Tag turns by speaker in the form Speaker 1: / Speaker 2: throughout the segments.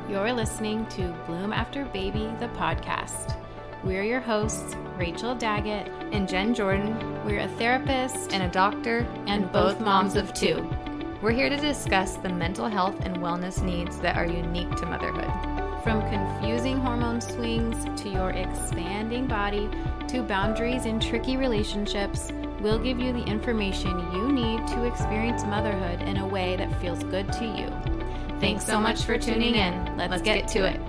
Speaker 1: You're listening to Bloom After Baby, the podcast. We're your hosts, Rachel Daggett
Speaker 2: and Jen Jordan.
Speaker 1: We're a therapist
Speaker 2: and a doctor
Speaker 1: and both moms of two.
Speaker 2: We're here to discuss the mental health and wellness needs that are unique to motherhood.
Speaker 1: From confusing hormone swings to your expanding body to boundaries in tricky relationships, we'll give you the information you need to experience motherhood in a way that feels good to you. Thanks so much for tuning in. Let's get to it.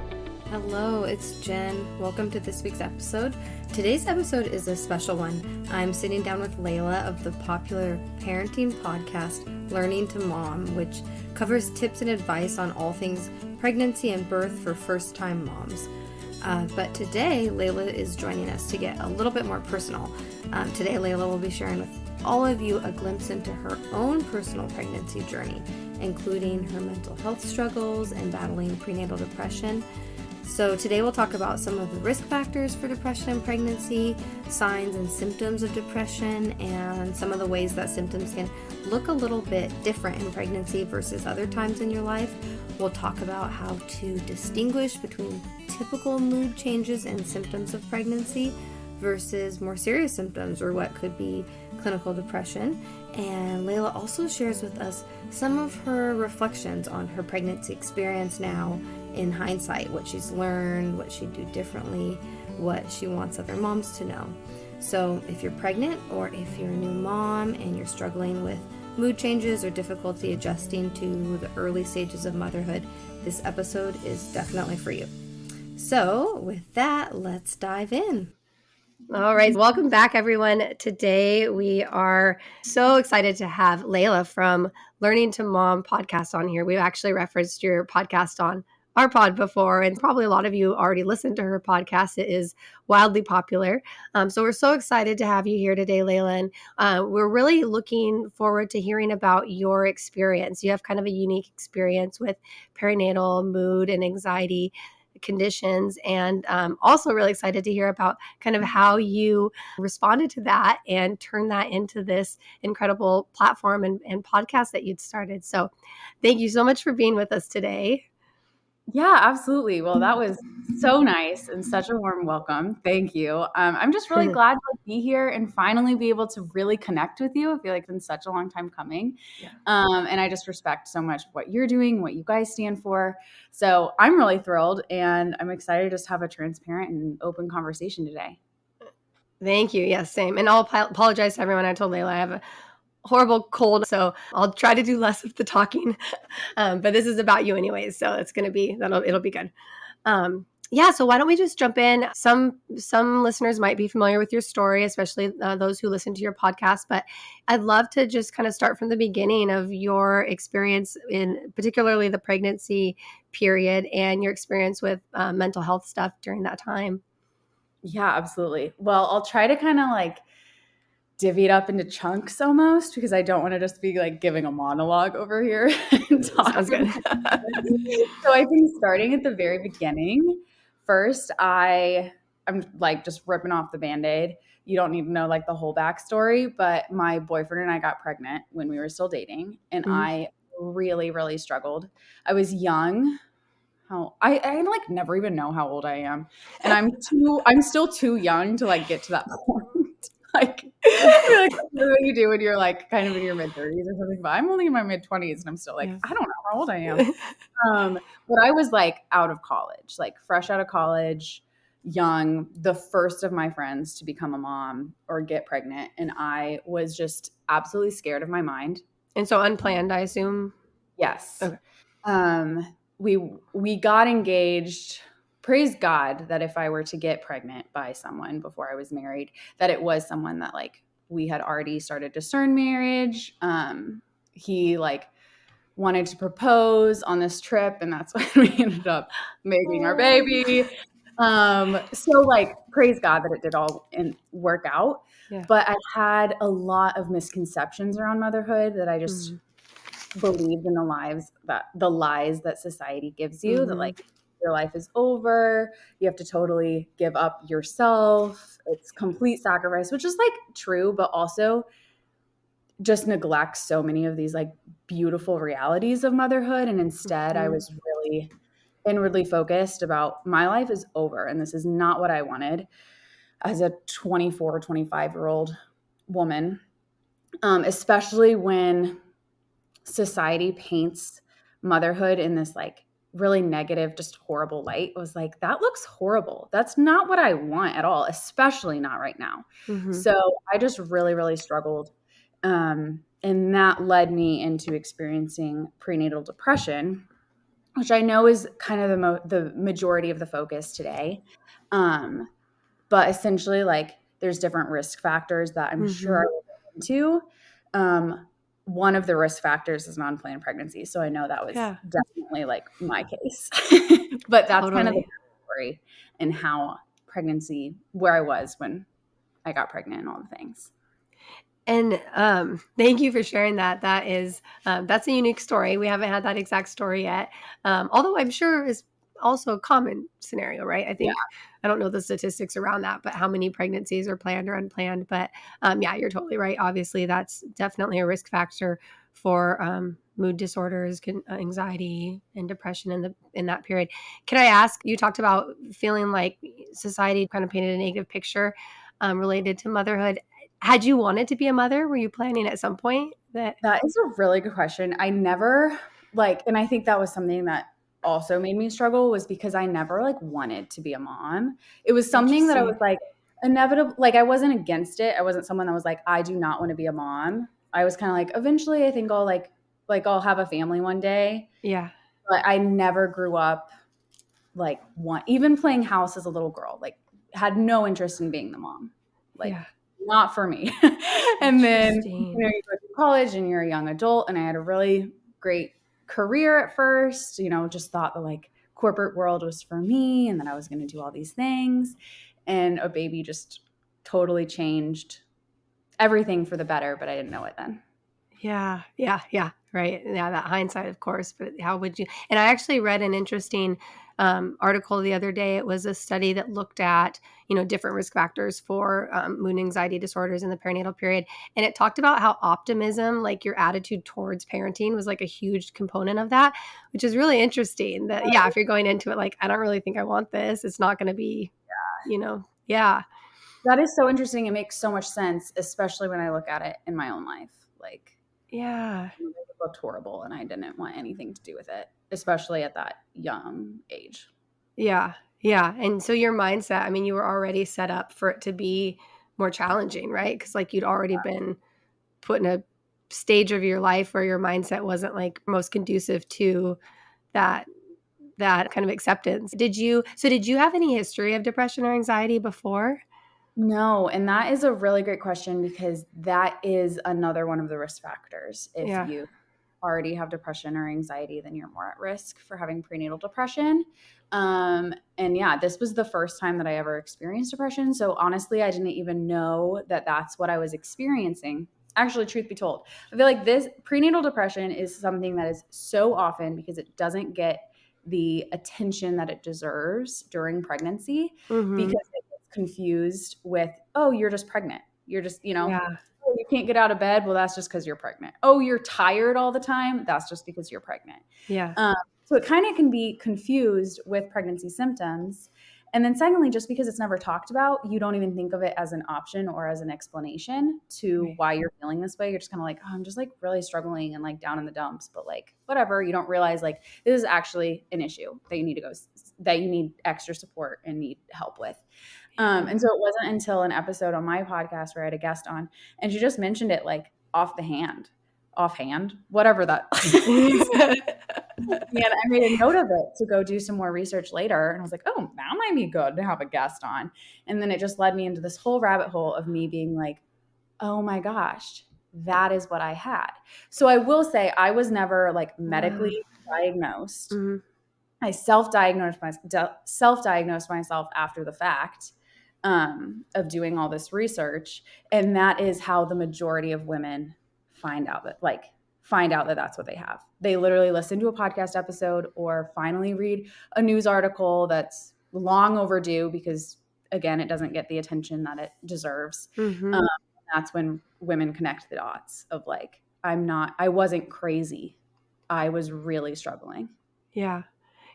Speaker 3: Hello, it's Jen. Welcome to this week's episode. Today's episode is a special one. I'm sitting down with Laila of the popular parenting podcast, Learning to Mom, which covers tips and advice on all things pregnancy and birth for first-time moms. But today, Laila is joining us to get a little bit more personal. Today, Laila will be sharing with all of you a glimpse into her own personal pregnancy journey, including her mental health struggles and battling prenatal depression. So today we'll talk about some of the risk factors for depression in pregnancy, signs and symptoms of depression, and some of the ways that symptoms can look a little bit different in pregnancy versus other times in your life. We'll talk about how to distinguish between typical mood changes and symptoms of pregnancy versus more serious symptoms or what could be clinical depression. And Laila also shares with us some of her reflections on her pregnancy experience now in hindsight, what she's learned, what she'd do differently, what she wants other moms to know. So if you're pregnant or if you're a new mom and you're struggling with mood changes or difficulty adjusting to the early stages of motherhood, this episode is definitely for you. So with that, let's dive in.
Speaker 2: All right. Welcome back, everyone. Today, we are so excited to have Laila from Learning to Mom podcast on here. We've actually referenced your podcast on our pod before, and probably a lot of you already listened to her podcast. It is wildly popular. So we're so excited to have you here today, Laila. And we're really looking forward to hearing about your experience. You have kind of a unique experience with perinatal mood and anxiety conditions, and also really excited to hear about kind of how you responded to that and turned that into this incredible platform and podcast that you'd started. So thank you so much for being with us today.
Speaker 4: Yeah, absolutely. Well, that was so nice and such a warm welcome. Thank you. I'm just really glad to be here and finally be able to really connect with you. I feel like it's been such a long time coming. Yeah. And I just respect so much what you're doing, what you guys stand for. So I'm really thrilled and I'm excited to just have a transparent and open conversation today.
Speaker 2: Thank you. Yes, same. And I'll apologize to everyone. I told Laila I have a horrible cold, so I'll try to do less of the talking. But this is about you anyways, so it's going to be it'll be good. So why don't we just jump in? Some listeners might be familiar with your story, especially those who listen to your podcast, but I'd love to just kind of start from the beginning of your experience in particularly the pregnancy period and your experience with mental health stuff during that time.
Speaker 4: Yeah, absolutely. Well, I'll try to kind of like divvy it up into chunks almost because I don't want to just be like giving a monologue over here and talking.
Speaker 2: Sounds good.
Speaker 4: So I think starting at the very beginning, first I'm like just ripping off the Band-Aid. You don't need to know like the whole backstory, but my boyfriend and I got pregnant when we were still dating, and I really, really struggled. I was young. I like never even know how old I am, and I'm still too young to like get to that point. Like what you do when you're like kind of in your mid-30s or something, but I'm only in my mid-20s and I'm still like, I don't know how old I am. But I was like out of college, like fresh out of college, young, the first of my friends to become a mom or get pregnant. And I was just absolutely scared of my mind.
Speaker 2: And so unplanned, I assume?
Speaker 4: Yes.
Speaker 2: Okay.
Speaker 4: We got engaged. Praise God that if I were to get pregnant by someone before I was married, that it was someone that like we had already started to discern marriage. He like wanted to propose on this trip, and that's when we ended up making our baby. So like praise God that it did all work out. Yeah. But I had a lot of misconceptions around motherhood that I just believed in the lies that society gives you, that like your life is over, you have to totally give up yourself, it's complete sacrifice, which is like true, but also just neglects so many of these like beautiful realities of motherhood. And instead I was really inwardly focused about my life is over and this is not what I wanted as a 24, 25-year-old woman, especially when society paints motherhood in this like really negative, just horrible light. It was like, that looks horrible. That's not what I want at all, especially not right now.
Speaker 2: Mm-hmm.
Speaker 4: So I just really, really struggled. And that led me into experiencing prenatal depression, which I know is kind of the majority of the focus today. But essentially, like, there's different risk factors that I'm sure I will get into. One of the risk factors is non-planned pregnancy. So I know that was definitely like my case. But that's kind of the story and how pregnancy, where I was when I got pregnant and all the things.
Speaker 2: And thank you for sharing that. That is, that's a unique story. We haven't had that exact story yet. Although I'm sure is also a common scenario, right? I think, I don't know the statistics around that, but how many pregnancies are planned or unplanned. But yeah, you're totally right. Obviously, that's definitely a risk factor for mood disorders, anxiety, and depression in that period. Can I ask, you talked about feeling like society kind of painted a negative picture related to motherhood. Had you wanted to be a mother? Were you planning at some point that?
Speaker 4: That is a really good question. I never and I think that was something that also made me struggle, was because I never like wanted to be a mom. It was something that I was like inevitable. Like, I wasn't against it. I wasn't someone that was like, I do not want to be a mom. I was kind of like, eventually I think I'll like I'll have a family one day.
Speaker 2: Yeah.
Speaker 4: But I never grew up like even playing house as a little girl, like had no interest in being the mom. Like, not for me. And then you go to college and you're a young adult, and I had a really great career at first, just thought the like corporate world was for me and that I was going to do all these things. And a baby just totally changed everything for the better, but I didn't know it then.
Speaker 2: Yeah. Right. Yeah. That hindsight, of course, but how would you? And I actually read an interesting article the other day. It was a study that looked at, different risk factors for mood and anxiety disorders in the perinatal period. And it talked about how optimism, like your attitude towards parenting, was like a huge component of that, which is really interesting that, if you're going into it, like, I don't really think I want this, it's not going to be,
Speaker 4: That is so interesting. It makes so much sense, especially when I look at it in my own life. Like, it looked horrible and I didn't want anything to do with it, especially at that young age.
Speaker 2: Yeah. And so your mindset, I mean, you were already set up for it to be more challenging, right? Because like you'd already been put in a stage of your life where your mindset wasn't like most conducive to that kind of acceptance. Did you have any history of depression or anxiety before?
Speaker 4: No, and that is a really great question, because that is another one of the risk factors. If you already have depression or anxiety, then you're more at risk for having prenatal depression. And this was the first time that I ever experienced depression. So honestly, I didn't even know that that's what I was experiencing. Actually, truth be told, I feel like this prenatal depression is something that is so often, because it doesn't get the attention that it deserves during pregnancy, because it gets confused with, oh, you're just pregnant. You're just, oh, you can't get out of bed. Well, that's just because you're pregnant. Oh, you're tired all the time. That's just because you're pregnant.
Speaker 2: Yeah.
Speaker 4: So it kind of can be confused with pregnancy symptoms. And then secondly, just because it's never talked about, you don't even think of it as an option or as an explanation to why you're feeling this way. You're just kind of like, oh, I'm just like really struggling and like down in the dumps, but like whatever. You don't realize like this is actually an issue that you need that you need extra support and need help with. And so it wasn't until an episode on my podcast where I had a guest on, and she just mentioned it like offhand, whatever that is. And I made a note of it to go do some more research later. And I was like, oh, that might be good to have a guest on. And then it just led me into this whole rabbit hole of me being like, oh my gosh, that is what I had. So I will say I was never like medically diagnosed. I self-diagnosed myself after the fact of doing all this research. And that is how the majority of women find out that that's what they have. They literally listen to a podcast episode or finally read a news article that's long overdue, because again, it doesn't get the attention that it deserves. That's when women connect the dots of like, I wasn't crazy. I was really struggling.
Speaker 2: Yeah.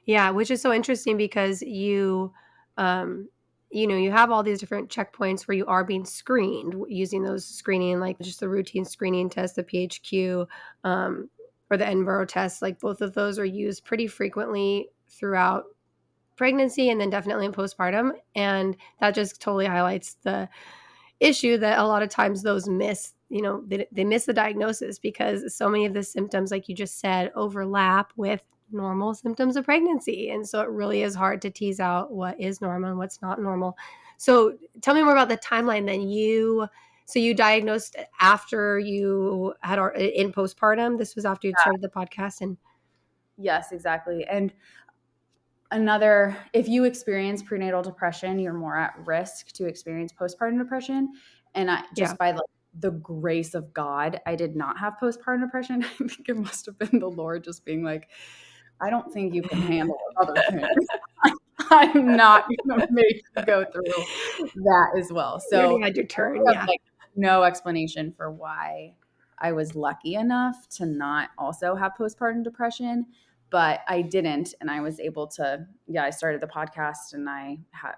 Speaker 2: Yeah, which is so interesting because you have all these different checkpoints where you are being screened using those screening, like just the routine screening test, the PHQ, or the Edinburgh test. Like both of those are used pretty frequently throughout pregnancy and then definitely in postpartum. And that just totally highlights the issue that a lot of times those miss, they miss the diagnosis because so many of the symptoms, like you just said, overlap with normal symptoms of pregnancy. And so it really is hard to tease out what is normal and what's not normal. So tell me more about the timeline then. So you diagnosed after you had in postpartum. This was after you'd started the podcast. And
Speaker 4: Yes, exactly. And if you experience prenatal depression, you're more at risk to experience postpartum depression. And by the grace of God, I did not have postpartum depression. I think it must have been the Lord just being like, I don't think you can handle other things. I'm not going to make you go through that as well.
Speaker 2: you already
Speaker 4: So
Speaker 2: had your turn.
Speaker 4: I
Speaker 2: Yeah.
Speaker 4: have no explanation for why I was lucky enough to not also have postpartum depression, but I didn't. And I was able to, I started the podcast and I had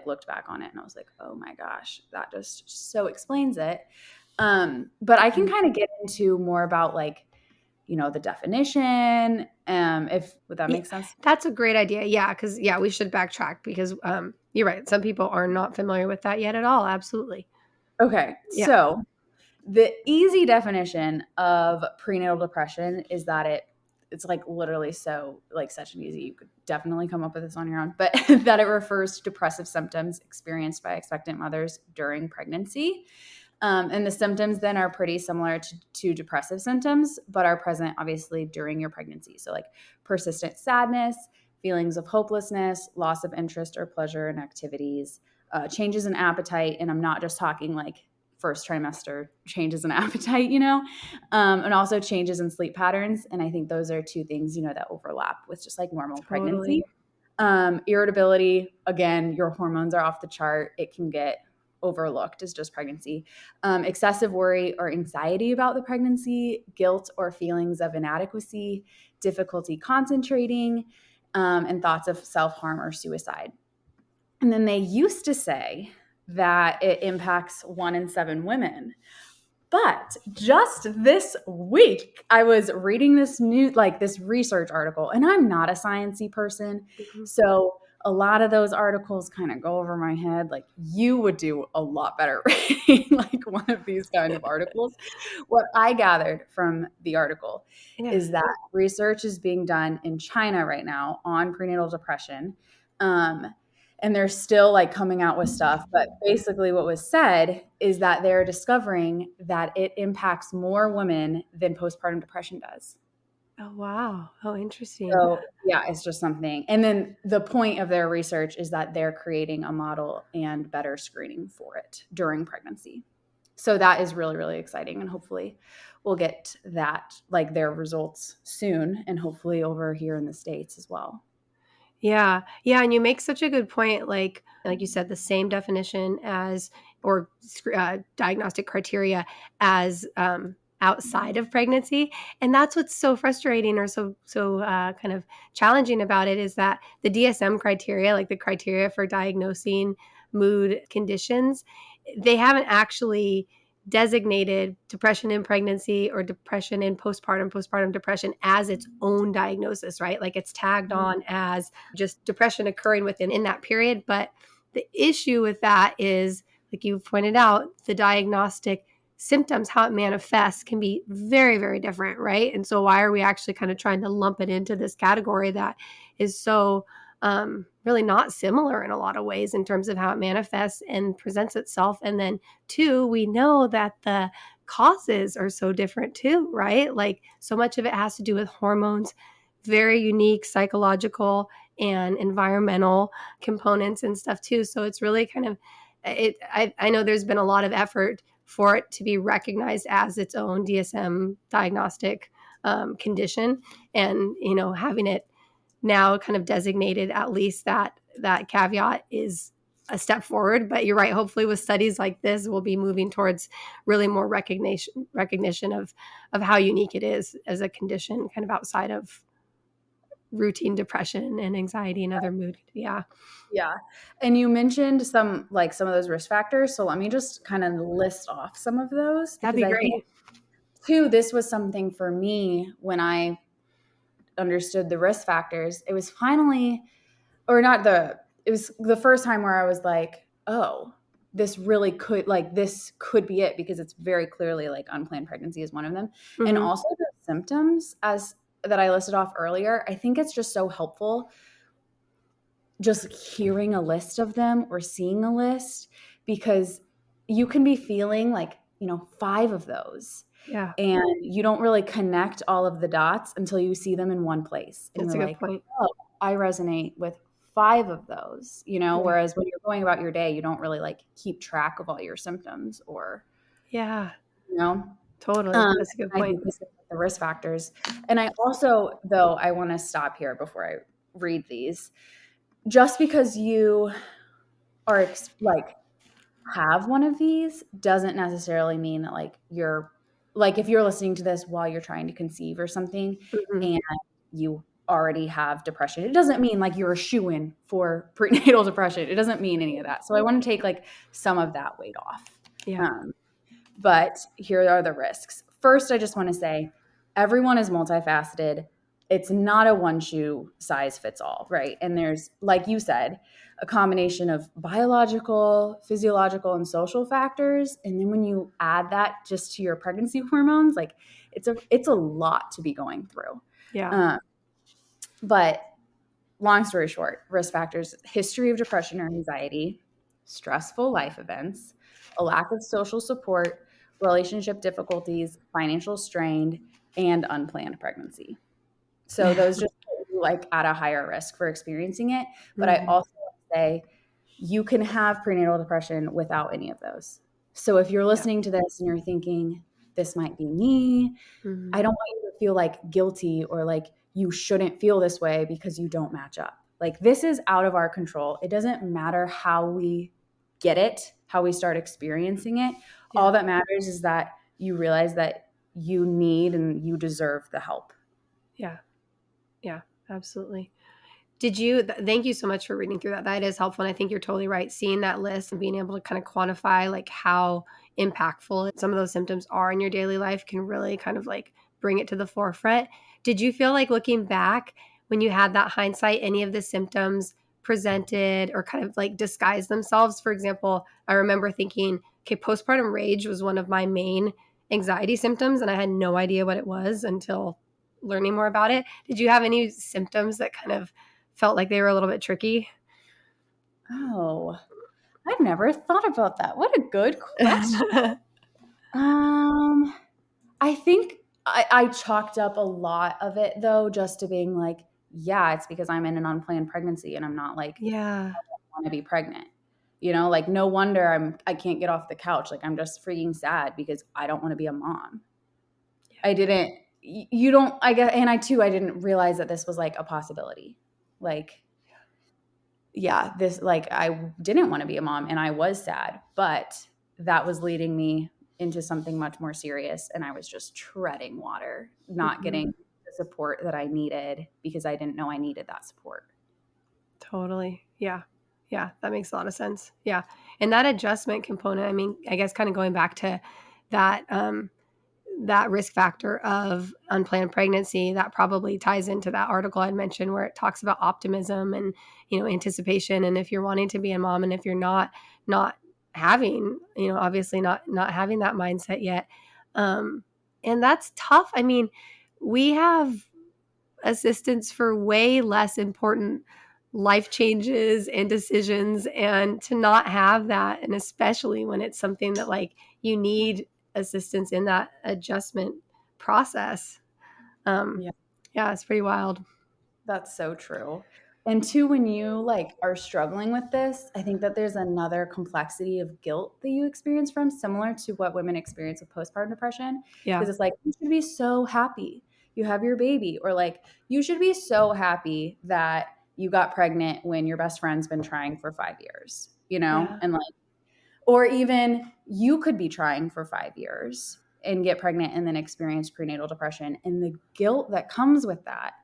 Speaker 4: looked back on it and I was like, oh my gosh, that just so explains it. But I can kind of get into more about the definition. Would that make sense?
Speaker 2: That's a great idea. Yeah. Cause we should backtrack because you're right. Some people are not familiar with that yet at all. Absolutely.
Speaker 4: Okay.
Speaker 2: Yeah.
Speaker 4: So the easy definition of prenatal depression is that it's literally such an easy, you could definitely come up with this on your own, but that it refers to depressive symptoms experienced by expectant mothers during pregnancy. And the symptoms then are pretty similar to depressive symptoms, but are present obviously during your pregnancy. So persistent sadness, feelings of hopelessness, loss of interest or pleasure in activities, changes in appetite. And I'm not just talking first trimester changes in appetite, and also changes in sleep patterns. And I think those are two things, that overlap with just normal pregnancy. Irritability, again, your hormones are off the chart. It can get overlooked as just pregnancy. Excessive worry or anxiety about the pregnancy, guilt or feelings of inadequacy, difficulty concentrating, and thoughts of self-harm or suicide. And then they used to say that it impacts 1 in 7 women. But just this week, I was reading this this research article, and I'm not a sciencey person.
Speaker 2: Mm-hmm.
Speaker 4: So a lot of those articles kind of go over my head. You would do a lot better reading one of these kind of articles. What I gathered from the article is that research is being done in China right now on prenatal depression. And they're still coming out with stuff. But basically what was said is that they're discovering that it impacts more women than postpartum depression does.
Speaker 2: Oh, wow. Oh, interesting.
Speaker 4: So it's just something. And then the point of their research is that they're creating a model and better screening for it during pregnancy. So that is really, really exciting. And hopefully we'll get that, their results soon, and hopefully over here in the States as well.
Speaker 2: Yeah. Yeah. And you make such a good point. Like you said, the same definition as, or diagnostic criteria as outside of pregnancy. And that's what's so frustrating or so kind of challenging about it is that the DSM criteria, like the criteria for diagnosing mood conditions, they haven't actually designated depression in pregnancy or depression in postpartum depression as its own diagnosis, right? Like it's tagged on as just depression occurring in that period. But the issue with that is, like you pointed out, the diagnostic symptoms, how it manifests can be very, very different, right? And so why are we actually kind of trying to lump it into this category that is so really not similar in a lot of ways in terms of how it manifests and presents itself? And then 2, we know that the causes are so different too, right? Like so much of it has to do with hormones, very unique psychological and environmental components and stuff too. So it's really kind of I know there's been a lot of effort for it to be recognized as its own DSM diagnostic condition, and having it now kind of designated, at least that caveat is a step forward. But you're right, hopefully with studies like this we'll be moving towards really more recognition of how unique it is as a condition kind of outside of routine depression and anxiety and other mood. Yeah.
Speaker 4: Yeah. And you mentioned some of those risk factors. So let me just kind of list off some of those,
Speaker 2: That'd
Speaker 4: because
Speaker 2: be
Speaker 4: I think
Speaker 2: great.
Speaker 4: too, this was something for me when I understood the risk factors. It was finally, or not it was the first time where I was like, oh, this could be it, because it's very clearly like unplanned pregnancy is one of them. And
Speaker 2: Mm-hmm.
Speaker 4: also the symptoms as that I listed off earlier, I think it's just so helpful just hearing a list of them or seeing a list, because you can be feeling like, 5 of those,
Speaker 2: Yeah.
Speaker 4: and you don't really connect all of the dots until you see them in one place. And
Speaker 2: That's a
Speaker 4: you're
Speaker 2: good
Speaker 4: like,
Speaker 2: point.
Speaker 4: oh, I resonate with 5 of those,
Speaker 2: Yeah.
Speaker 4: whereas when you're going about your day, you don't really like keep track of all your symptoms or,
Speaker 2: Yeah.
Speaker 4: you know,
Speaker 2: Totally. That's a good
Speaker 4: I
Speaker 2: point.
Speaker 4: think this is the risk factors. And I also, though, I want to stop here before I read these. Just because you are like have one of these doesn't necessarily mean that like you're like, if you're listening to this while you're trying to conceive or something
Speaker 2: Mm-hmm.
Speaker 4: and you already have depression, it doesn't mean like you're a shoo-in for prenatal depression. It doesn't mean any of that. So I want to take like some of that weight off.
Speaker 2: Yeah.
Speaker 4: But here are the risks. First, I just want to say everyone is multifaceted. It's not a one shoe size fits all, right? And there's, like you said, a combination of biological, physiological, and social factors. And then when you add that just to your pregnancy hormones, like it's a lot to be going through.
Speaker 2: Yeah.
Speaker 4: But long story short, risk factors: history of depression or anxiety, stressful life events, a lack of social support, relationship difficulties, financial strain, and unplanned pregnancy. So those just put you like at a higher risk for experiencing it. But I
Speaker 2: Mm-hmm.
Speaker 4: also want to say you can have prenatal depression without any of those. So if you're
Speaker 2: Yeah.
Speaker 4: listening to this and you're thinking, this might be me,
Speaker 2: Mm-hmm.
Speaker 4: I don't want you to feel like guilty or like you shouldn't feel this way because you don't match up. Like, this is out of our control. It doesn't matter how we get it, how we start experiencing it.
Speaker 2: Yeah.
Speaker 4: All that matters is that you realize that you need and you deserve the help.
Speaker 2: Yeah. Yeah. Absolutely. Thank you so much for reading through that. That is helpful. And I think you're totally right. Seeing that list and being able to kind of quantify like how impactful some of those symptoms are in your daily life can really kind of like bring it to the forefront. Did you feel like looking back when you had that hindsight, any of the symptoms presented or kind of like disguised themselves? For example, I remember thinking, okay, postpartum rage was one of my main anxiety symptoms, and I had no idea what it was until learning more about it. Did you have any symptoms that kind of felt like they were a little bit tricky?
Speaker 4: Oh, I've never thought about that. What a good question. I think I chalked up a lot of it though, just to being like, yeah, it's because I'm in an unplanned pregnancy and I'm not like,
Speaker 2: Yeah.
Speaker 4: want to be pregnant. Like no wonder I can't get off the couch. Like I'm just freaking sad because I don't want to be a mom. I didn't, you don't, I guess, and I didn't realize that this was like a possibility. Like, yeah, this, like, I didn't want to be a mom and I was sad, but that was leading me into something much more serious. And I was just treading water, not
Speaker 2: Mhm.
Speaker 4: getting the support that I needed because I didn't know I needed that support.
Speaker 2: Totally. Yeah. Yeah. That makes a lot of sense. Yeah. And that adjustment component, I mean, I guess kind of going back to that, that risk factor of unplanned pregnancy, that probably ties into that article I mentioned where it talks about optimism and, anticipation. And if you're wanting to be a mom and if you're not having, obviously not having that mindset yet. And that's tough. I mean, we have assistance for way less important life changes and decisions, and to not have that, and especially when it's something that like you need assistance in that adjustment process.
Speaker 4: Yeah.
Speaker 2: Yeah, it's pretty wild.
Speaker 4: That's so true. And two, when you like are struggling with this, I think that there's another complexity of guilt that you experience from, similar to what women experience with postpartum depression.
Speaker 2: Yeah.
Speaker 4: Because it's like, you should be so happy you have your baby, or like, you should be so happy that you got pregnant when your best friend's been trying for 5 years,
Speaker 2: Yeah.
Speaker 4: and like, or even you could be trying for 5 years and get pregnant and then experience prenatal depression. And the guilt that comes with that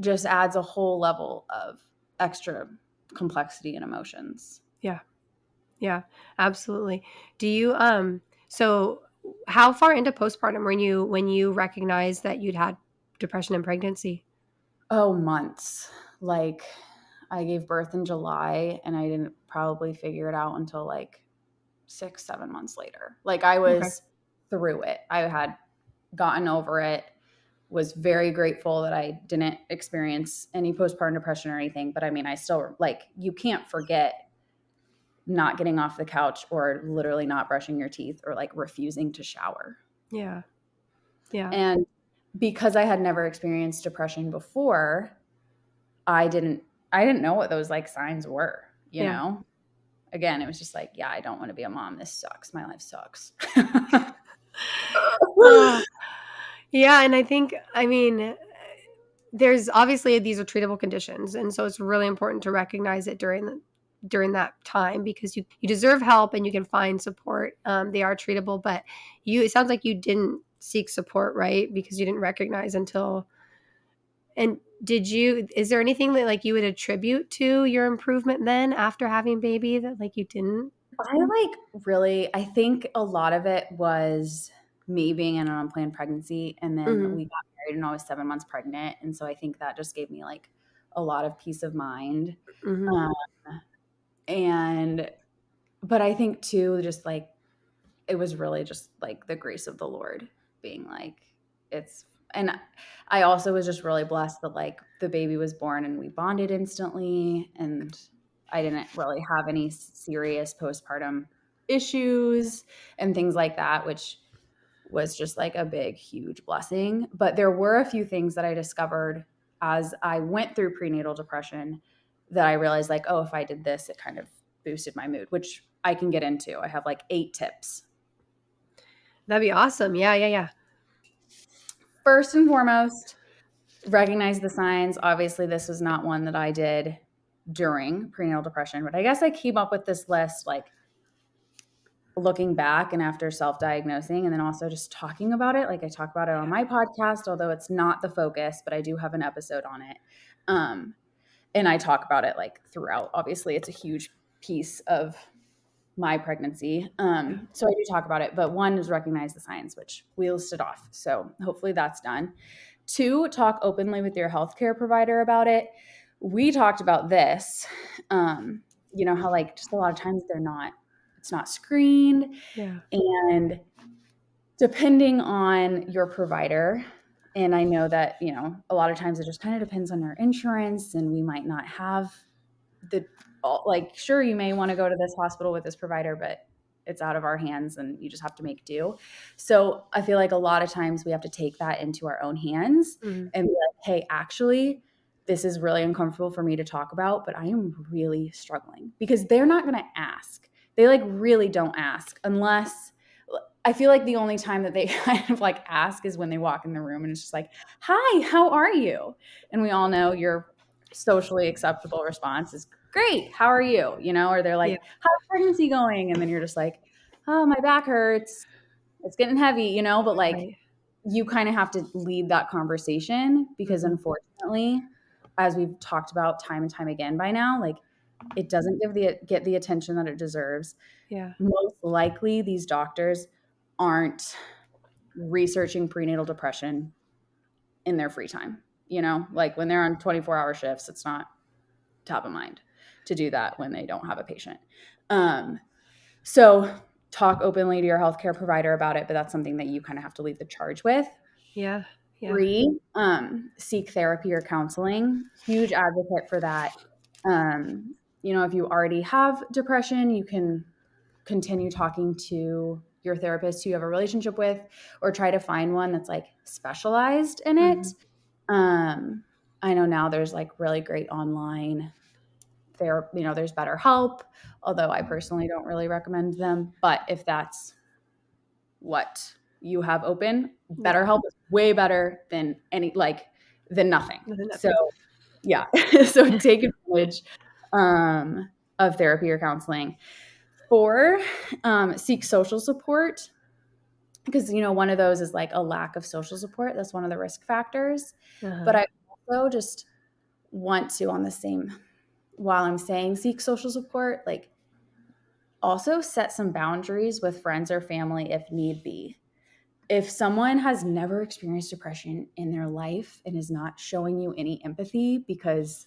Speaker 4: just adds a whole level of extra complexity and emotions.
Speaker 2: Yeah. Yeah, absolutely. Do you so how far into postpartum when you recognized that you'd had depression and pregnancy?
Speaker 4: Oh, months. Like I gave birth in July and I didn't probably figure it out until like 6, 7 months later. Like I
Speaker 2: Okay.
Speaker 4: was through it. I had gotten over it, was very grateful that I didn't experience any postpartum depression or anything. But I mean, I still like, you can't forget not getting off the couch or literally not brushing your teeth or like refusing to shower.
Speaker 2: Yeah. Yeah.
Speaker 4: And because I had never experienced depression before, I didn't know what those like signs were, you
Speaker 2: Yeah.
Speaker 4: know? Again, it was just like, yeah, I don't want to be a mom. This sucks. My life sucks.
Speaker 2: Oh, yeah, and I mean, there's obviously these are treatable conditions, and so it's really important to recognize it during that time because you deserve help and you can find support. They are treatable, but it sounds like you didn't seek support, right? Because you didn't recognize until. And is there anything that like you would attribute to your improvement then after having baby that like you didn't?
Speaker 4: I think a lot of it was me being in an unplanned pregnancy. And then
Speaker 2: Mhm.
Speaker 4: we got married and I was 7 months pregnant. And so I think that just gave me like a lot of peace of mind.
Speaker 2: Mhm.
Speaker 4: Um, but I think too, just like, it was really just like the grace of the Lord being like, and I also was just really blessed that like the baby was born and we bonded instantly. And I didn't really have any serious postpartum issues and things like that, which was just like a big, huge blessing. But there were a few things that I discovered as I went through prenatal depression that I realized like, oh, if I did this, it kind of boosted my mood, which I can get into. I have like 8 tips.
Speaker 2: That'd be awesome. Yeah, yeah, yeah.
Speaker 4: First and foremost, recognize the signs. Obviously, this was not one that I did during prenatal depression, but I guess I came up with this list like looking back and after self-diagnosing and then also just talking about it. Like I talk about it on my podcast, although it's not the focus, but I do have an episode on it. And I talk about it like throughout. Obviously, it's a huge piece of my pregnancy. So I do talk about it, but one is recognize the signs, which we listed off. So hopefully that's done. 2, talk openly with your healthcare provider about it. We talked about this, how like just a lot of times it's not screened.
Speaker 2: Yeah.
Speaker 4: And depending on your provider, and I know that, a lot of times it just kind of depends on your insurance and we might not have like, sure, you may want to go to this hospital with this provider, but it's out of our hands and you just have to make do. So I feel like a lot of times we have to take that into our own hands
Speaker 2: Mhm.
Speaker 4: and be like, hey, actually, this is really uncomfortable for me to talk about, but I am really struggling, because they're not going to ask. They like really don't ask unless I feel like the only time that they kind of like ask is when they walk in the room and it's just like, hi, how are you? And we all know your socially acceptable response is great. How are you? Or they're like,
Speaker 2: Yeah.
Speaker 4: how's pregnancy going? And then you're just like, oh, my back hurts. It's getting heavy, but like
Speaker 2: Right.
Speaker 4: you kind of have to lead that conversation because
Speaker 2: Mhm.
Speaker 4: unfortunately, as we've talked about time and time again by now, like it doesn't get the attention that it deserves.
Speaker 2: Yeah.
Speaker 4: Most likely these doctors aren't researching prenatal depression in their free time. Like when they're on 24-hour shifts, it's not top of mind to do that when they don't have a patient. So talk openly to your healthcare provider about it, but that's something that you kind of have to lead the charge with.
Speaker 2: Yeah. Yeah.
Speaker 4: 3, seek therapy or counseling. Huge advocate for that. If you already have depression, you can continue talking to your therapist who you have a relationship with, or try to find one that's like specialized in it.
Speaker 2: Mhm.
Speaker 4: I know now there's like really great online therapy, there's BetterHelp, although I personally don't really recommend them. But if that's what you have open,
Speaker 2: Yeah.
Speaker 4: BetterHelp is way better than than nothing.
Speaker 2: Nothing.
Speaker 4: So yeah, so take advantage of therapy or counseling. 4, seek social support, because one of those is like a lack of social support. That's one of the risk factors. But
Speaker 2: Uh-huh.
Speaker 4: I also just want to, on the same, while I'm saying seek social support, like also set some boundaries with friends or family if need be. If someone has never experienced depression in their life and is not showing you any empathy because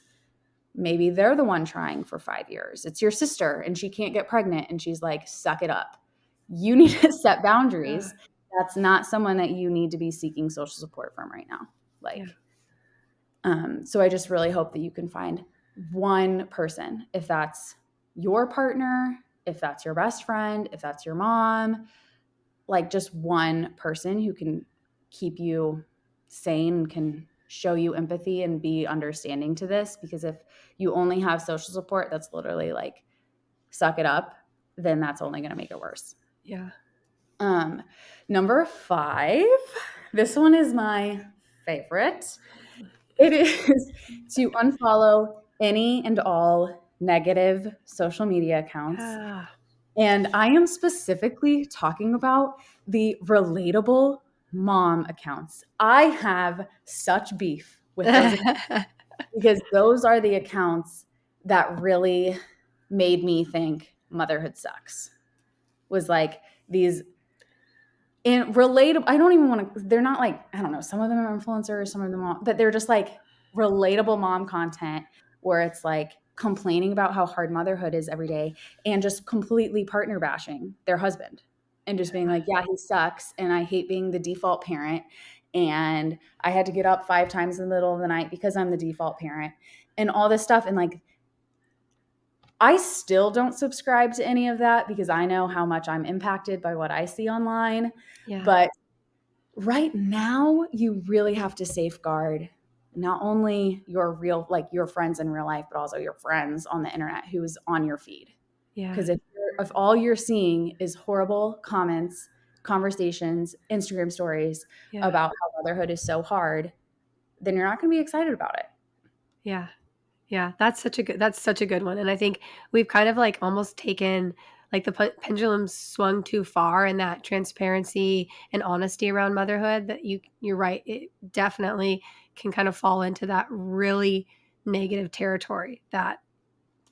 Speaker 4: maybe they're the one trying for 5 years, it's your sister and she can't get pregnant and she's like, suck it up. You need to set boundaries. That's not someone that you need to be seeking social support from right now. Like, so I just really hope that you can find one person, if that's your partner, if that's your best friend, if that's your mom, like just one person who can keep you sane, can show you empathy and be understanding to this. Because if you only have social support that's literally like, suck it up, then that's only going to make it worse.
Speaker 2: Yeah.
Speaker 4: Number 5, this one is my favorite. It is to unfollow any and all negative social media accounts. And I am specifically talking about the relatable mom accounts. I have such beef with those accounts because those are the accounts that really made me think motherhood sucks. Was like these relatable. I don't even want to, they're not like, I don't know, some of them are influencers, some of them aren't, but they're just like relatable mom content where it's like complaining about how hard motherhood is every day and just completely partner bashing their husband and just being like, yeah, he sucks and I hate being the default parent and I had to get up 5 times in the middle of the night because I'm the default parent and all this stuff. And like, I still don't subscribe to any of that because I know how much I'm impacted by what I see online.
Speaker 2: Yeah.
Speaker 4: But right now, you really have to safeguard not only your real, like your friends in real life, but also your friends on the internet who's on your feed.
Speaker 2: Yeah.
Speaker 4: Because if all you're seeing is horrible comments, conversations, Instagram stories about how motherhood is so hard, then you're not going to be excited about it.
Speaker 2: Yeah. Yeah. That's such a good one. And I think we've kind of like almost taken like the pendulum swung too far in that transparency and honesty around motherhood that you're right. It definitely can kind of fall into that really negative territory that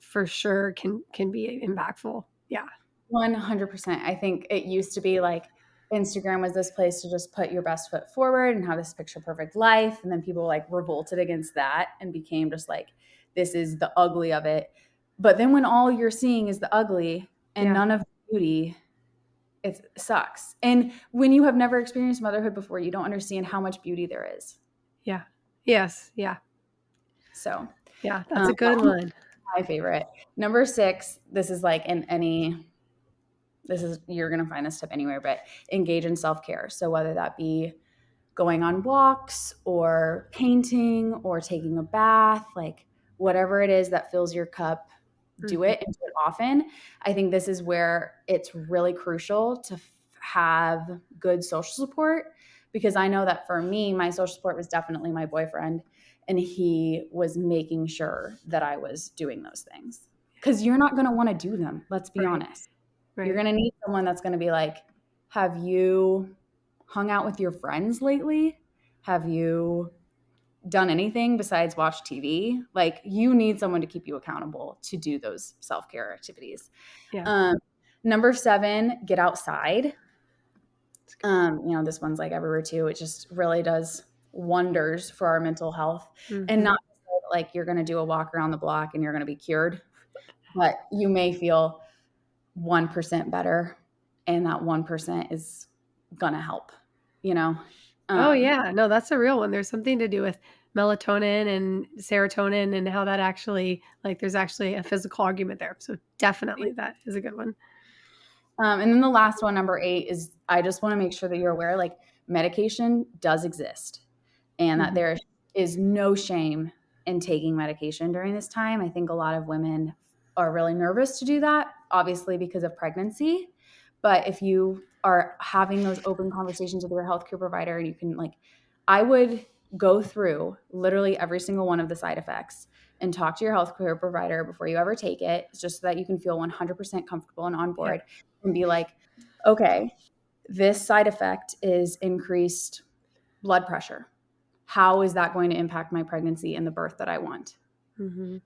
Speaker 2: for sure can be impactful. Yeah.
Speaker 4: 100%. I think it used to be like Instagram was this place to just put your best foot forward and have this picture perfect life. And then people like revolted against that and became just like, this is the ugly of it. But then when all you're seeing is the ugly and none of the beauty, it sucks. And when you have never experienced motherhood before, you don't understand how much beauty there is.
Speaker 2: Yeah. Yes. Yeah.
Speaker 4: So
Speaker 2: yeah, that's a good one.
Speaker 4: My favorite. Number 6, this is like you're going to find this tip anywhere, but engage in self-care. So whether that be going on walks or painting or taking a bath, like whatever it is that fills your cup, do it and do it often. I think this is where it's really crucial to have good social support because I know that for me, my social support was definitely my boyfriend and he was making sure that I was doing those things because you're not going to want to do them. Let's be honest. Right. You're going to need someone that's going to be like, have you hung out with your friends lately? Have you done anything besides watch TV? Like you need someone to keep you accountable to do those self-care activities. Yeah. Number 7, get outside. This one's like everywhere too. It just really does wonders for our mental health and not like you're going to do a walk around the block and you're going to be cured, but you may feel 1% better and that 1% is gonna help,
Speaker 2: oh yeah, no, that's a real one. There's something to do with melatonin and serotonin and how that actually, like, there's actually a physical argument there. So definitely that is a good one.
Speaker 4: And then the last one, number 8, is I just want to make sure that you're aware, like medication does exist and that there is no shame in taking medication during this time. I think a lot of women are really nervous to do that, obviously because of pregnancy. But if you are having those open conversations with your healthcare provider, you can I would go through literally every single one of the side effects and talk to your healthcare provider before you ever take it, just so that you can feel 100% comfortable and on board and be like, okay, this side effect is increased blood pressure. how is that going to impact my pregnancy and the birth that I want?
Speaker 2: Mm-hmm.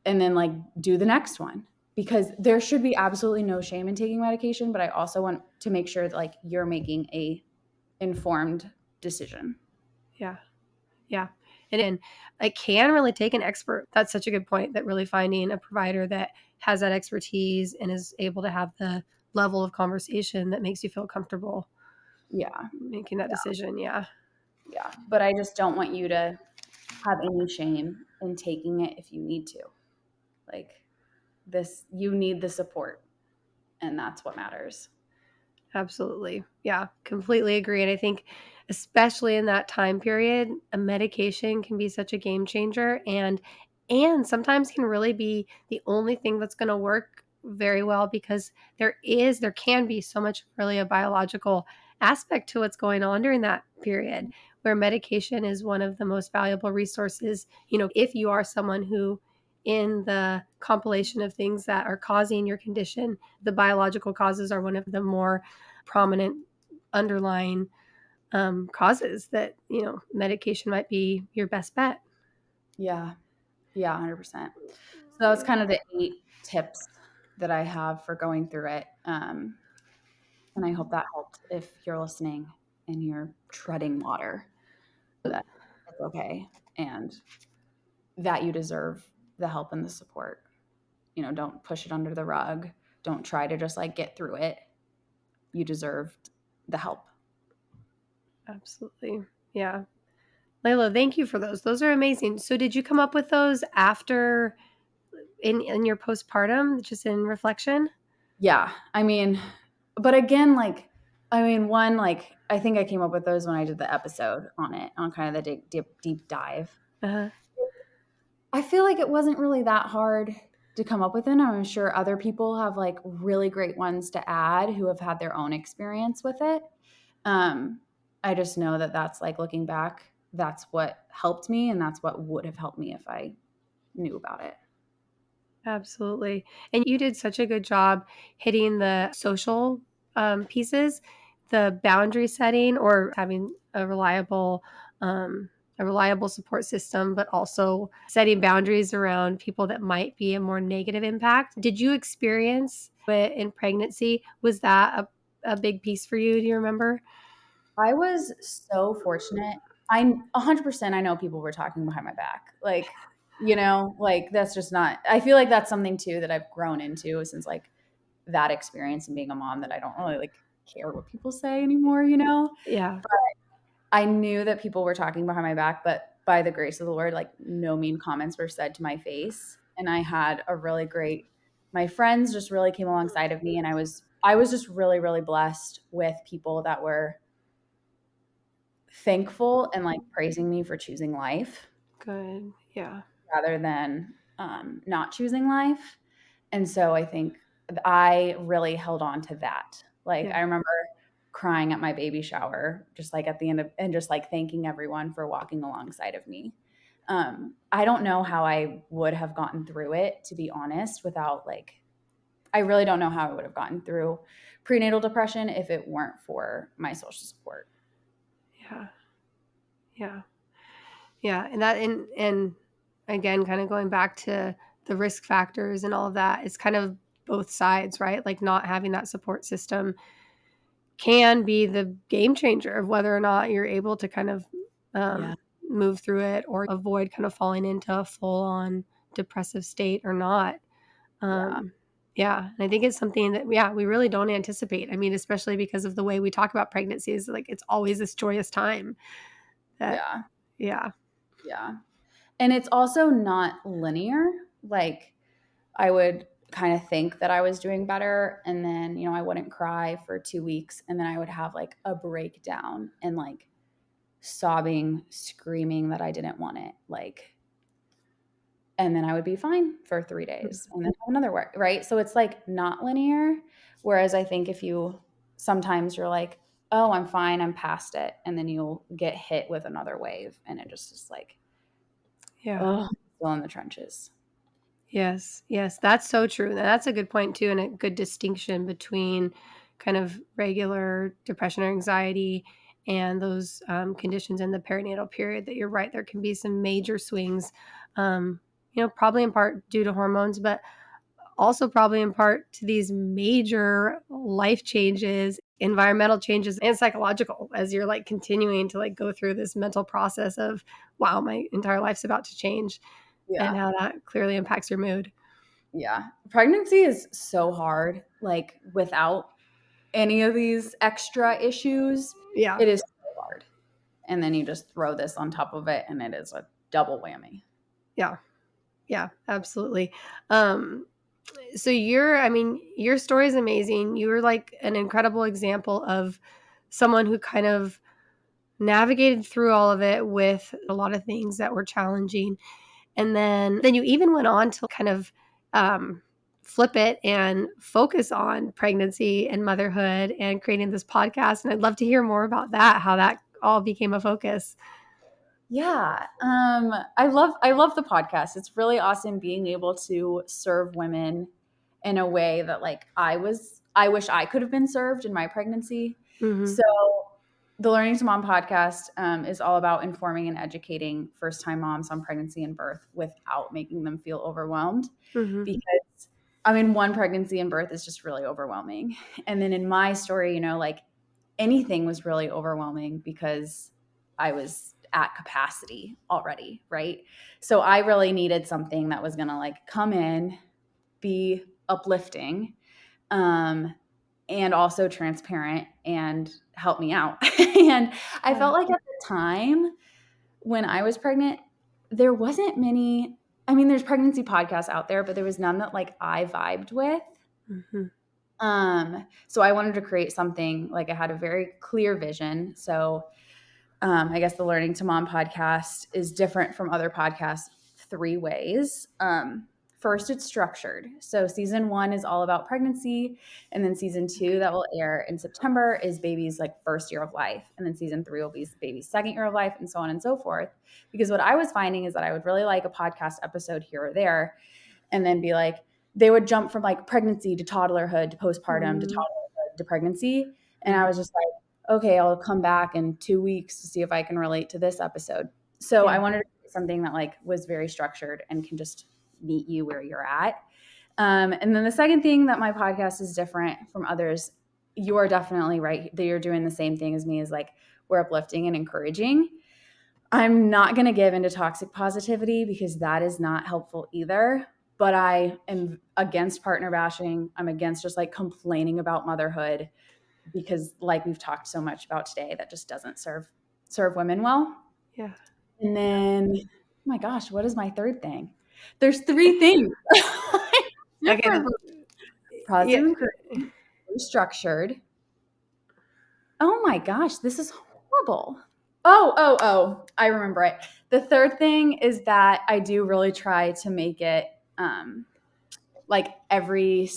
Speaker 4: And then like do the next one, because there should be absolutely no shame in taking medication, but I also want to make sure that like you're making a informed decision.
Speaker 2: Yeah. Yeah. And it can really take an expert. That's such a good point, that really finding a provider that has that expertise and is able to have the level of conversation that makes you feel comfortable
Speaker 4: Yeah.
Speaker 2: making that decision. Yeah.
Speaker 4: Yeah. But I just don't want you to have any shame in taking it if you need to. Like you need the support, and that's what matters.
Speaker 2: Absolutely. Yeah, completely agree. And I think, especially in that time period, a medication can be such a game changer, and sometimes can really be the only thing that's going to work very well, because there can be so much really a biological aspect to what's going on during that period, where medication is one of the most valuable resources. If you are someone who, in the compilation of things that are causing your condition, the biological causes are one of the more prominent underlying causes, that medication might be your best bet.
Speaker 4: Yeah. Yeah, 100%. So that's kind of the 8 tips that I have for going through it. And I hope that helped if you're listening and you're treading water, so that it's okay and that you deserve the help and the support. Don't push it under the rug. Don't try to just like get through it. You deserve the help.
Speaker 2: Absolutely. Yeah. Layla, thank you for those. Those are amazing. So did you come up with those after in your postpartum, just in reflection?
Speaker 4: Yeah. I mean, but again, one, I think I came up with those when I did the episode on it, on kind of the deep dive.
Speaker 2: Uh-huh.
Speaker 4: I feel like it wasn't really that hard to come up with them. I'm sure other people have like really great ones to add who have had their own experience with it. I just know that that's like, looking back, that's what helped me, and that's what would have helped me if I knew about it.
Speaker 2: Absolutely. And you did such a good job hitting the social pieces, the boundary setting, or having a reliable support system, but also setting boundaries around people that might be a more negative impact. Did you experience it in pregnancy? Was that a big piece for you? Do you remember?
Speaker 4: I was so fortunate. I'm 100%. I know people were talking behind my back. That's just not, I feel like that's something too that I've grown into since like that experience and being a mom, that I don't really like care what people say anymore.
Speaker 2: Yeah.
Speaker 4: But I knew that people were talking behind my back, but by the grace of the Lord, like no mean comments were said to my face. And I had a really great, my friends just really came alongside of me. And I was just really, really blessed with people that were thankful and like praising me for choosing life
Speaker 2: Good. Yeah.
Speaker 4: rather than not choosing life. And so I think I really held on to that. Like
Speaker 2: Yeah.
Speaker 4: I remember crying at my baby shower, just like at the end of, and just like thanking everyone for walking alongside of me. I don't know how I would have gotten through it, to be honest, without like, I really don't know how I would have gotten through prenatal depression if it weren't for my social support.
Speaker 2: Yeah. Yeah. Yeah. And again, kind of going back to the risk factors and all of that, it's kind of both sides, right? Like, not having that support system can be the game changer of whether or not you're able to kind of
Speaker 4: Yeah.
Speaker 2: move through it, or avoid kind of falling into a full on depressive state or not.
Speaker 4: Yeah.
Speaker 2: Yeah. And I think it's something that, yeah, we really don't anticipate. I mean, especially because of the way we talk about pregnancies, like it's always this joyous time that,
Speaker 4: Yeah.
Speaker 2: yeah.
Speaker 4: Yeah. And it's also not linear. Like I would kind of think that I was doing better, and then, I wouldn't cry for 2 weeks, and then I would have like a breakdown and like sobbing, screaming that I didn't want it. And then I would be fine for 3 days and then have another work, right? So it's like not linear. Whereas I think if you, sometimes you're like, oh, I'm fine, I'm past it. And then you'll get hit with another wave, and it just is like,
Speaker 2: Yeah.
Speaker 4: oh, still in the trenches.
Speaker 2: Yes. Yes. That's so true. And that's a good point too. And a good distinction between kind of regular depression or anxiety and those conditions in the perinatal period, that you're right, there can be some major swings, probably in part due to hormones, but also probably in part to these major life changes, environmental changes, and psychological, as you're like continuing to like go through this mental process of, wow, my entire life's about to change, and how that clearly impacts your mood.
Speaker 4: Yeah. Pregnancy is so hard, like without any of these extra issues.
Speaker 2: Yeah.
Speaker 4: It is so hard. And then you just throw this on top of it and it is a double whammy.
Speaker 2: Yeah. Yeah, absolutely. So your story is amazing. You're like an incredible example of someone who kind of navigated through all of it with a lot of things that were challenging. And then you even went on to kind of flip it and focus on pregnancy and motherhood and creating this podcast. And I'd love to hear more about that, how that all became a focus.
Speaker 4: Yeah. I love the podcast. It's really awesome being able to serve women in a way that like I wish I could have been served in my pregnancy.
Speaker 2: Mm-hmm.
Speaker 4: So the Learning to Mom podcast is all about informing and educating first-time moms on pregnancy and birth without making them feel overwhelmed.
Speaker 2: Mm-hmm.
Speaker 4: Because one pregnancy and birth is just really overwhelming. And then in my story, like anything was really overwhelming because I was at capacity already, right? So I really needed something that was going to like come in, be uplifting, and also transparent and help me out. And I felt like at the time when I was pregnant, there wasn't many, there's pregnancy podcasts out there, but there was none that like I vibed with.
Speaker 2: Mm-hmm.
Speaker 4: So I wanted to create something, like I had a very clear vision. So I guess the Learning to Mom podcast is different from other podcasts 3 ways. First, it's structured. So season 1 is all about pregnancy. And then season 2 that will air in September is baby's like first year of life. And then season 3 will be baby's second year of life, and so on and so forth. Because what I was finding is that I would really like a podcast episode here or there, and then be like, they would jump from like pregnancy to toddlerhood to postpartum to toddlerhood to pregnancy. And I was just like, okay, I'll come back in 2 weeks to see if I can relate to this episode. So I wanted to do something that like was very structured and can just meet you where you're at. And then the second thing that my podcast is different from others, you are definitely right that you're doing the same thing as me, is like we're uplifting and encouraging. I'm not going to give into toxic positivity because that is not helpful either. But I am against partner bashing. I'm against just like complaining about motherhood, because like we've talked so much about today, that just doesn't serve women well.
Speaker 2: Yeah.
Speaker 4: And then, oh my gosh, what is my third thing? There's 3 things.
Speaker 2: Okay.
Speaker 4: Positive encouragement, structured. Oh my gosh, this is horrible. Oh, I remember it. The third thing is that I do really try to make it like every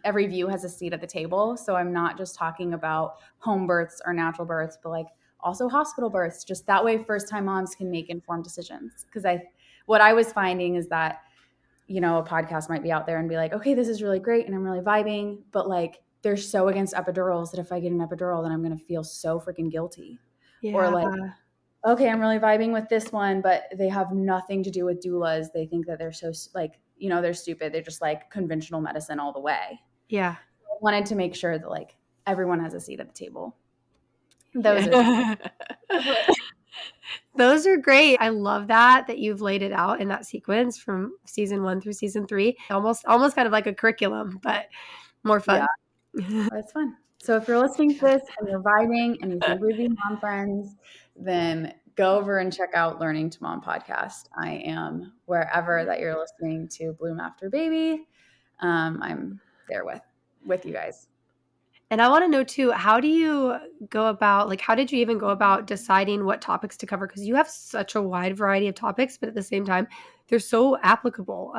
Speaker 4: view has a seat at the table. So I'm not just talking about home births or natural births, but like also hospital births. Just that way first-time moms can make informed decisions. Because what I was finding is that, a podcast might be out there and be like, okay, this is really great and I'm really vibing, but like they're so against epidurals that if I get an epidural, then I'm going to feel so freaking guilty.
Speaker 2: Yeah.
Speaker 4: Or like, okay, I'm really vibing with this one, but they have nothing to do with doulas. They think that they're so like, they're stupid. They're just like conventional medicine all the way.
Speaker 2: Yeah.
Speaker 4: I wanted to make sure that like everyone has a seat at the table.
Speaker 2: Those are great. I love that you've laid it out in that sequence from season 1 through season 3. Almost kind of like a curriculum, but more fun.
Speaker 4: Yeah, that's fun. So if you're listening to this and you're vibing and you think we'd be mom friends, then go over and check out Learning to Mom podcast. I am wherever that you're listening to Bloom After Baby. I'm there with you guys.
Speaker 2: And I want to know too, how do you go about, like, how did you even go about deciding what topics to cover? Because you have such a wide variety of topics, but at the same time, they're so applicable.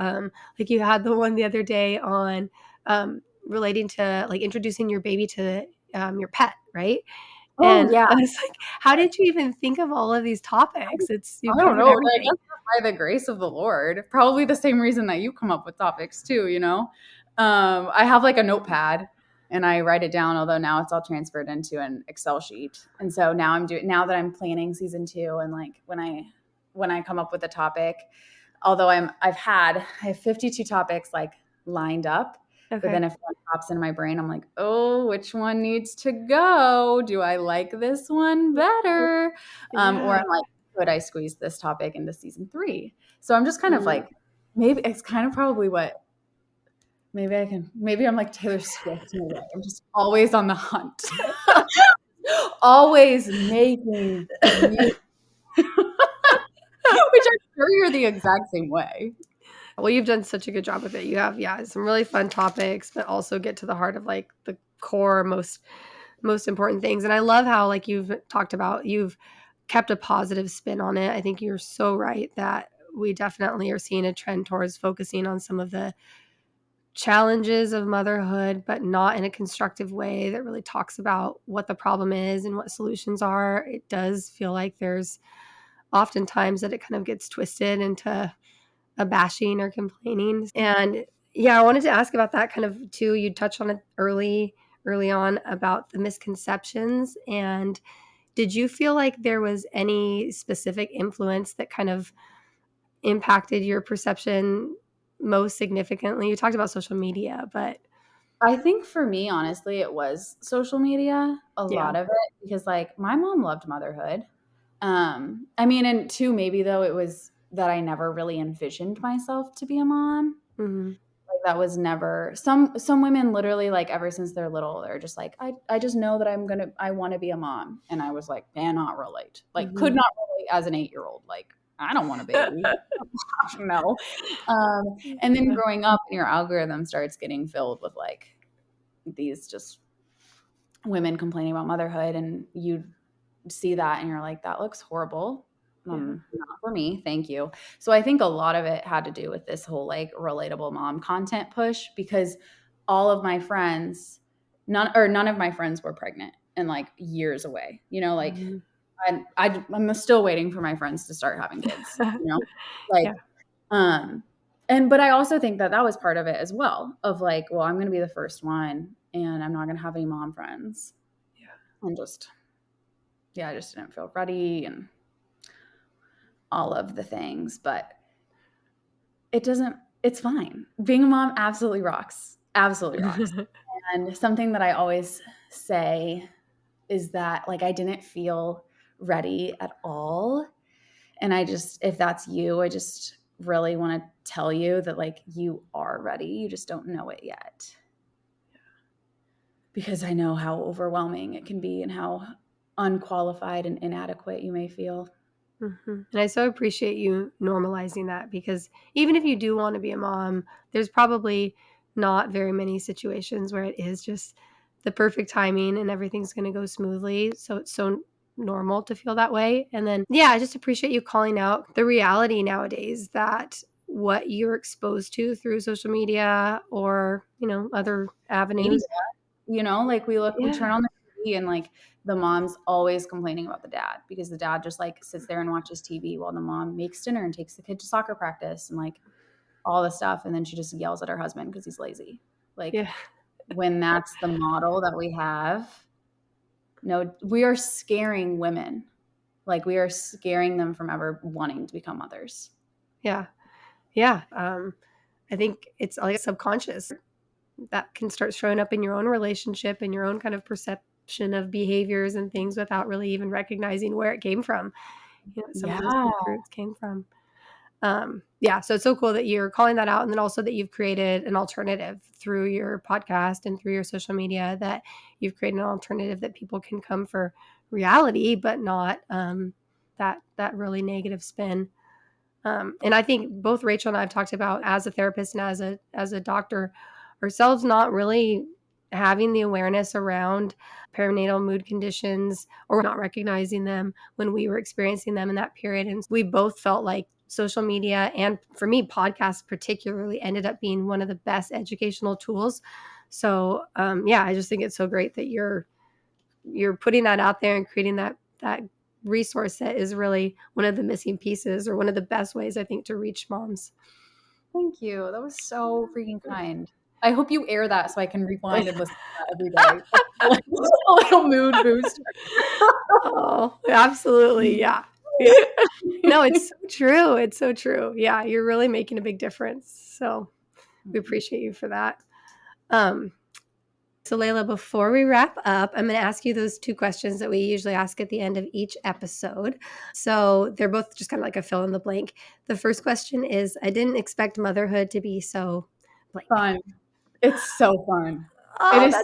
Speaker 2: Like you had the one the other day on relating to like introducing your baby to your pet, right?
Speaker 4: Oh,
Speaker 2: and
Speaker 4: yeah.
Speaker 2: I was like, how did you even think of all of these topics?
Speaker 4: I don't know. I guess by the grace of the Lord. Probably the same reason that you come up with topics too, I have like a notepad and I write it down, although now it's all transferred into an Excel sheet. And so now now that I'm planning season 2, and like when I come up with a topic, although I have 52 topics like lined up,
Speaker 2: Okay.
Speaker 4: but then if one pops into my brain, I'm like, oh, which one needs to go? Do I like this one better? Or I'm like, could I squeeze this topic into season 3? So I'm just kind of like, maybe it's kind of probably what, maybe I'm like Taylor Swift in a way. I'm just always on the hunt, always making music, which I'm sure you're the exact same way.
Speaker 2: Well, you've done such a good job with it. You have, some really fun topics, but also get to the heart of like the core, most important things. And I love how like you've talked about, you've kept a positive spin on it. I think you're so right that we definitely are seeing a trend towards focusing on some of the challenges of motherhood, but not in a constructive way that really talks about what the problem is and what solutions are. It does feel like there's oftentimes that it kind of gets twisted into a bashing or complaining. And I wanted to ask about that kind of too. You touched on it early on about the misconceptions. And did you feel like there was any specific influence that kind of impacted your perception most significantly? You talked about social media, but
Speaker 4: I think for me, honestly, it was social media, a lot of it, because like my mom loved motherhood. I mean, and 2, maybe though, it was that I never really envisioned myself to be a mom.
Speaker 2: mm-hmm.
Speaker 4: Like that was never, some women literally like ever since they're little, they're just like, I just know that I want to be a mom. And I was like, cannot relate. Like could not relate as an 8-year-old. Like, I don't want a baby. No. And then growing up, and your algorithm starts getting filled with like these just women complaining about motherhood, and you see that and you're like, that looks horrible. Not for me, thank you. So I think a lot of it had to do with this whole like relatable mom content push, because all of my friends, none of my friends were pregnant and like years away, like I'm still waiting for my friends to start having kids, like but I also think that was part of it as well, of like, well, I'm going to be the first one and I'm not going to have any mom friends. And I just didn't feel ready and all of the things, but it's fine. Being a mom absolutely rocks. Absolutely rocks. And something that I always say is that like, I didn't feel ready at all. And if that's you, I just really want to tell you that like, you are ready. You just don't know it yet. Because I know how overwhelming it can be and how unqualified and inadequate you may feel.
Speaker 2: And I so appreciate you normalizing that, because even if you do want to be a mom, there's probably not very many situations where it is just the perfect timing and everything's going to go smoothly. So it's so normal to feel that way. And then, I just appreciate you calling out the reality nowadays that what you're exposed to through social media or, other avenues.
Speaker 4: Like we turn on the TV and like the mom's always complaining about the dad, because the dad just like sits there and watches TV while the mom makes dinner and takes the kid to soccer practice and like all the stuff. And then she just yells at her husband because he's lazy. Like when that's the model that we have, no, we are scaring women. Like we are scaring them from ever wanting to become mothers.
Speaker 2: Yeah. I think it's like subconscious that can start showing up in your own relationship and your own kind of perception of behaviors and things without really even recognizing where it came from. Some of those roots came from. So it's so cool that you're calling that out, and then also that you've created an alternative through your podcast and through your social media, that you've created an alternative that people can come for reality, but not that really negative spin. And I think both Rachel and I have talked about, as a therapist and as a doctor ourselves, not really having the awareness around perinatal mood conditions or not recognizing them when we were experiencing them in that period. And we both felt like social media, and for me, podcasts particularly, ended up being one of the best educational tools. So I just think it's so great that you're putting that out there and creating that resource that is really one of the missing pieces, or one of the best ways, I think, to reach moms.
Speaker 4: Thank you. That was so freaking kind. I hope you air that so I can rewind and listen to that every day. Like, a little mood booster.
Speaker 2: Oh, absolutely. Yeah. Yeah. No, it's so true. It's so true. Yeah, you're really making a big difference. So we appreciate you for that. So Laila, before we wrap up, I'm going to ask you those two questions that we usually ask at the end of each episode. So they're both just kind of like a fill in the blank. The first question is, I didn't expect motherhood to be so blank.
Speaker 4: Fun. It's so fun.
Speaker 2: Oh,
Speaker 4: It is.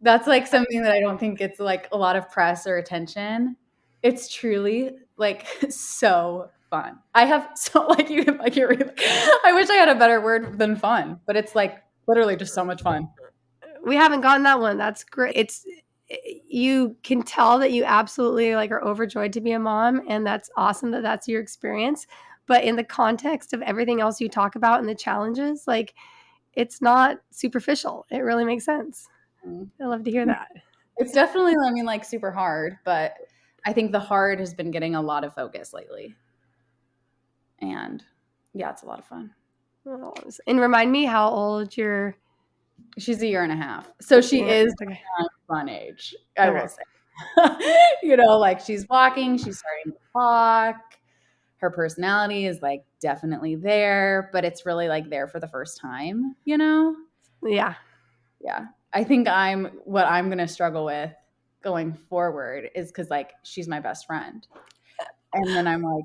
Speaker 4: That's like something that I don't think gets like a lot of press or attention. It's truly like so fun. I have so like you I wish I had a better word than fun, but it's like literally just so much fun.
Speaker 2: We haven't gotten that one. That's great. You can tell that you absolutely like are overjoyed to be a mom, and that's awesome that that's your experience. But in the context of everything else you talk about and the challenges, like it's not superficial. It really makes sense. I love to hear that.
Speaker 4: It's definitely, I mean, like super hard, but I think the hard has been getting a lot of focus lately. And yeah, it's a lot of fun.
Speaker 2: And remind me how old you're.
Speaker 4: She's a year and a half. So she is
Speaker 2: okay.
Speaker 4: Fun age, I will say. You know, like she's walking, she's starting to walk. Her personality is like definitely there, but it's really like there for the first time, you know?
Speaker 2: Yeah.
Speaker 4: Yeah. I think what I'm going to struggle with going forward is because like she's my best friend. And then I'm like,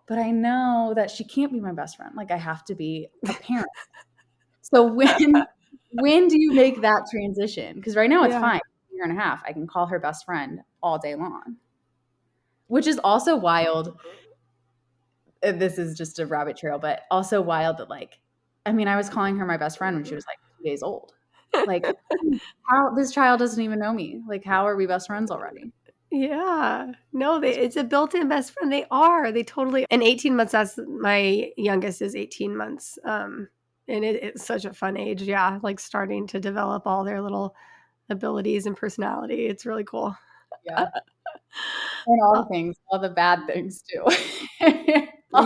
Speaker 4: but I know that she can't be my best friend. Like I have to be a parent. So when do you make that transition? Because right now it's fine. A year and a half. I can call her best friend all day long. Which is also wild. This is just a rabbit trail, but also wild that like, I mean, I was calling her my best friend when she was like 2 days old. Like how this child doesn't even know me. Like how are we best friends already?
Speaker 2: Yeah. No, it's a built-in best friend. They totally, and 18 months, that's my youngest is 18 months. And it's such a fun age. Yeah. Like starting to develop all their little abilities and personality. It's really cool.
Speaker 4: Yeah. And all the things, all the bad things too.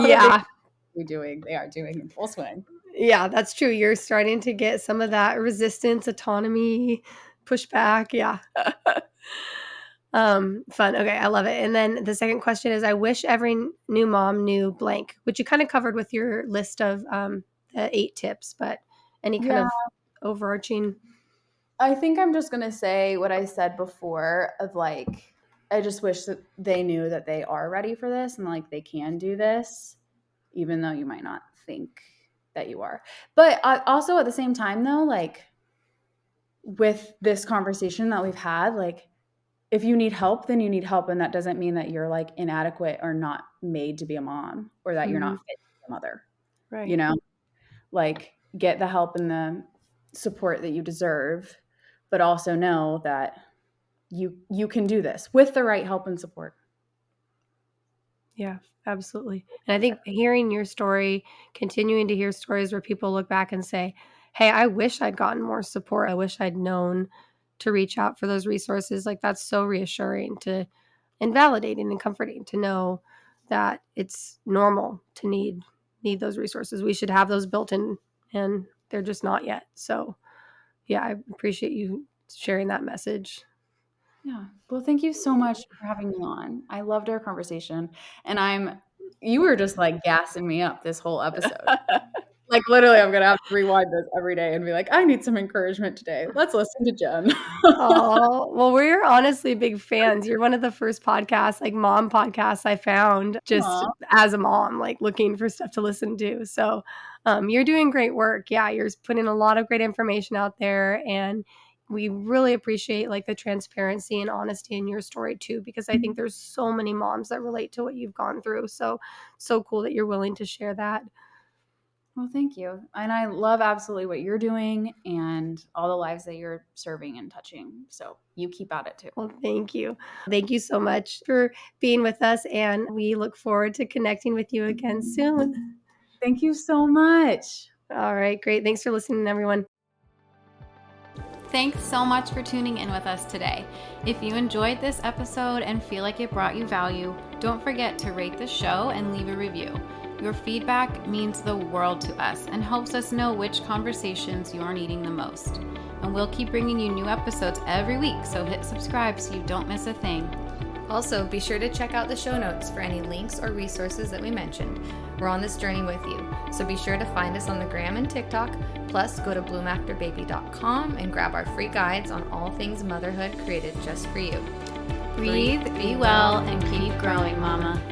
Speaker 2: Yeah.
Speaker 4: They are doing in full swing.
Speaker 2: Yeah, that's true. You're starting to get some of that resistance, autonomy, pushback. Yeah. Fun. Okay, I love it. And then the second question is, I wish every new mom knew blank, which you kind of covered with your list of the 8 tips, but any kind of overarching.
Speaker 4: I think I'm just gonna say what I said before of like, I just wish that they knew that they are ready for this and like they can do this, even though you might not think that you are. But also at the same time though, like with this conversation that we've had, like if you need help, then you need help. And that doesn't mean that you're like inadequate or not made to be a mom or that you're not fit to be a mother.
Speaker 2: Right.
Speaker 4: You know, like get the help and the support that you deserve, but also know that you can do this with the right help and support.
Speaker 2: Yeah, absolutely. And I think hearing your story, continuing to hear stories where people look back and say, hey, I wish I'd gotten more support. I wish I'd known to reach out for those resources. Like that's so reassuring and validating and comforting to know that it's normal to need those resources. We should have those built in and they're just not yet. So yeah, I appreciate you sharing that message.
Speaker 4: Yeah. Well, thank you so much for having me on. I loved our conversation and you were just like gassing me up this whole episode. Like literally, I'm going to have to rewind this every day and be like, I need some encouragement today. Let's listen to Jen.
Speaker 2: Oh, well, we're honestly big fans. You're one of the first podcasts, like mom podcasts I found just as a mom, like looking for stuff to listen to. So you're doing great work. Yeah, you're putting a lot of great information out there. And we really appreciate like the transparency and honesty in your story too, because I think there's so many moms that relate to what you've gone through. So cool that you're willing to share that.
Speaker 4: Well, thank you. And I love absolutely what you're doing and all the lives that you're serving and touching. So you keep at it too.
Speaker 2: Well, thank you. Thank you so much for being with us. And we look forward to connecting with you again soon.
Speaker 4: Thank you so much.
Speaker 2: All right, great. Thanks for listening, everyone.
Speaker 1: Thanks so much for tuning in with us today. If you enjoyed this episode and feel like it brought you value, don't forget to rate the show and leave a review. Your feedback means the world to us and helps us know which conversations you're needing the most. And we'll keep bringing you new episodes every week, so hit subscribe so you don't miss a thing.
Speaker 3: Also, be sure to check out the show notes for any links or resources that we mentioned. We're on this journey with you, so be sure to find us on the gram and TikTok. Plus, go to bloomafterbaby.com and grab our free guides on all things motherhood created just for you.
Speaker 1: Breathe, be well, and keep growing, mama.